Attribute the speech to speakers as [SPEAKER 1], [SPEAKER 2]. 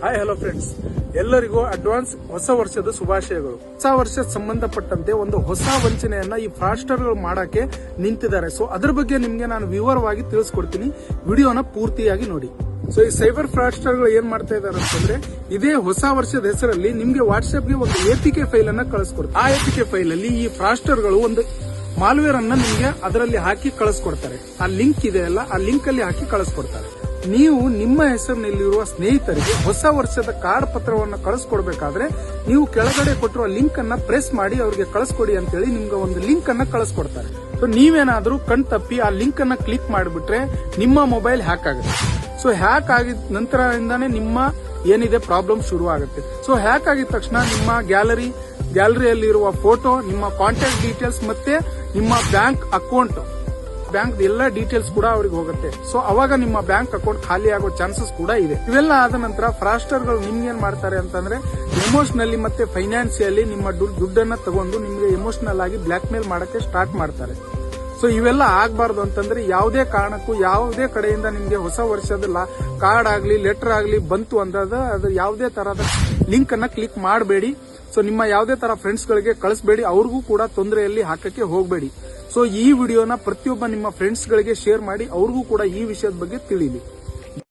[SPEAKER 1] Hi hello friends, ಎಲ್ಲರಿಗೂ advance ಹೊಸ ವರ್ಷದ ಶುಭಾಶಯಗಳು. ಹೊಸ ವರ್ಷ ಸಂಬಂಧಪಟ್ಟಂತೆ ಒಂದು ಹೊಸ ವಂಚನೆಯನ್ನ ಈ ಫ್ರಾಡ್ಸ್ಟರ್ಗಳು ಮಾಡಕ್ಕೆ ನಿಂತಿದ್ದಾರೆ. ಸೊ ಅದ್ರ ಬಗ್ಗೆ ನಿಮ್ಗೆ ನಾನು ವಿವರವಾಗಿ ತಿಳಿಸ್ಕೊಡ್ತೀನಿ. ವಿಡಿಯೋನ ಪೂರ್ತಿಯಾಗಿ ನೋಡಿ. ಸೊ ಈ ಸೈಬರ್ ಫ್ರಾಡ್ಸ್ಟರ್ಗಳು ಏನ್ ಮಾಡ್ತಾ ಇದಾರೆ ಅಂತಂದ್ರೆ, ಇದೇ ಹೊಸ ವರ್ಷದ ಹೆಸರಲ್ಲಿ ನಿಮ್ಗೆ ವಾಟ್ಸ್ಆಪ್ಗೆ ಒಂದು APK ಫೈಲ್ ಅನ್ನ ಕಳಿಸ್ಕೊಡ್ತಾರೆ. ಆ APK ಫೈಲ್ ಅಲ್ಲಿ ಈ ಫ್ರಾಡ್ಸ್ಟರ್ಗಳು ಒಂದು ಮಾಲ್ವೇರ್ ಅನ್ನ ನಿಮ್ಗೆ ಅದರಲ್ಲಿ ಹಾಕಿ ಕಳಿಸ್ಕೊಡ್ತಾರೆ. ಆ ಲಿಂಕ್ ಇದೆಯಲ್ಲ, ಆ ಲಿಂಕ್ ಅಲ್ಲಿ ಹಾಕಿ ಕಳಿಸ್ಕೊಡ್ತಾರೆ. ನೀವು ನಿಮ್ಮ ಹೆಸರಿನಲ್ಲಿರುವ ಸ್ನೇಹಿತರಿಗೆ ಹೊಸ ವರ್ಷದ ಕಾರ್ಡ್ ಪತ್ರವನ್ನು ಕಳಿಸ್ಕೊಡ್ಬೇಕಾದ್ರೆ ನೀವು ಕೆಳಗಡೆ ಕೊಟ್ಟಿರುವ ಲಿಂಕ್ ಅನ್ನ ಪ್ರೆಸ್ ಮಾಡಿ ಅವರಿಗೆ ಕಳಿಸ್ಕೊಡಿ ಅಂತೇಳಿ ನಿಮ್ಗೆ ಒಂದು ಲಿಂಕ್ ಅನ್ನ ಕಳಿಸ್ಕೊಡ್ತಾರೆ. ಸೊ ನೀವೇನಾದ್ರೂ ಕಣ್ ತಪ್ಪಿ ಆ ಲಿಂಕ್ ಅನ್ನ ಕ್ಲಿಕ್ ಮಾಡಿಬಿಟ್ರೆ ನಿಮ್ಮ ಮೊಬೈಲ್ ಹ್ಯಾಕ್ ಆಗುತ್ತೆ. ಸೊ ಹ್ಯಾಕ್ ಆಗಿದ ನಂತರದಿಂದಾನೇ ನಿಮ್ಮ ಏನಿದೆ ಪ್ರಾಬ್ಲಮ್ ಶುರು ಆಗುತ್ತೆ. ಸೊ ಹ್ಯಾಕ್ ಆಗಿದ ತಕ್ಷಣ ನಿಮ್ಮ ಗ್ಯಾಲರಿಯಲ್ಲಿರುವ ಫೋಟೋ, ನಿಮ್ಮ ಕಾಂಟ್ಯಾಕ್ಟ್ ಡೀಟೇಲ್ಸ್ ಮತ್ತೆ ನಿಮ್ಮ ಬ್ಯಾಂಕ್ ಅಕೌಂಟ್, ಬ್ಯಾಂಕ್ ಎಲ್ಲ ಡೀಟೇಲ್ಸ್ ಕೂಡ ಅವ್ರಿಗೆ ಹೋಗುತ್ತೆ. ಸೊ ಅವಾಗ ನಿಮ್ಮ ಬ್ಯಾಂಕ್ ಅಕೌಂಟ್ ಖಾಲಿ ಆಗೋ ಚಾನ್ಸಸ್ ಕೂಡ ಇದೆ. ಇವೆಲ್ಲ ಆದ ನಂತರ ಫ್ರಾಡ್ಸ್ಟರ್ಗಳು ನಿಮ್ಗೇನ್ ಮಾಡ್ತಾರೆ ಅಂತಂದ್ರೆ, ಎಮೋಷನಲಿ ಮತ್ತೆ ಫೈನಾನ್ಸಿಯಲಿ ನಿಮ್ಮ ದುಡ್ಡನ್ನ ತಗೊಂಡು ನಿಮ್ಗೆ ಎಮೋಷನಲ್ ಆಗಿ ಬ್ಲಾಕ್ ಮೇಲ್ ಮಾಡಕ್ಕೆ ಸ್ಟಾರ್ಟ್ ಮಾಡ್ತಾರೆ. ಸೊ ಇವೆಲ್ಲ ಆಗಬಾರ್ದು ಅಂತಂದ್ರೆ ಯಾವುದೇ ಕಾರಣಕ್ಕೂ ಯಾವುದೇ ಕಡೆಯಿಂದ ನಿಮ್ಗೆ ಹೊಸ ವರ್ಷದ ಕಾರ್ಡ್ ಆಗ್ಲಿ ಲೆಟರ್ ಆಗ್ಲಿ ಬಂತು ಅಂದಾಗ ಅದು ಯಾವುದೇ ತರಹದ ಲಿಂಕ್ ಅನ್ನ ಕ್ಲಿಕ್ ಮಾಡಬೇಡಿ. ಸೊ ನಿಮ್ಮ ಯಾವುದೇ ತರ ಫ್ರೆಂಡ್ಸ್ ಗಳಿಗೆ ಕಳಿಸಬೇಡಿ, ಅವ್ರಿಗೂ ಕೂಡ ತೊಂದರೆಯಲ್ಲಿ ಹಾಕಕ್ಕೆ ಹೋಗಬೇಡಿ. ಸೊ ಈ ವಿಡಿಯೋನ ಪ್ರತಿಯೊಬ್ಬ ನಿಮ್ಮ ಫ್ರೆಂಡ್ಸ್ ಗಳಿಗೆ ಶೇರ್ ಮಾಡಿ, ಅವ್ರಿಗೂ ಕೂಡ ಈ ವಿಷಯದ ಬಗ್ಗೆ ತಿಳಿಲಿ.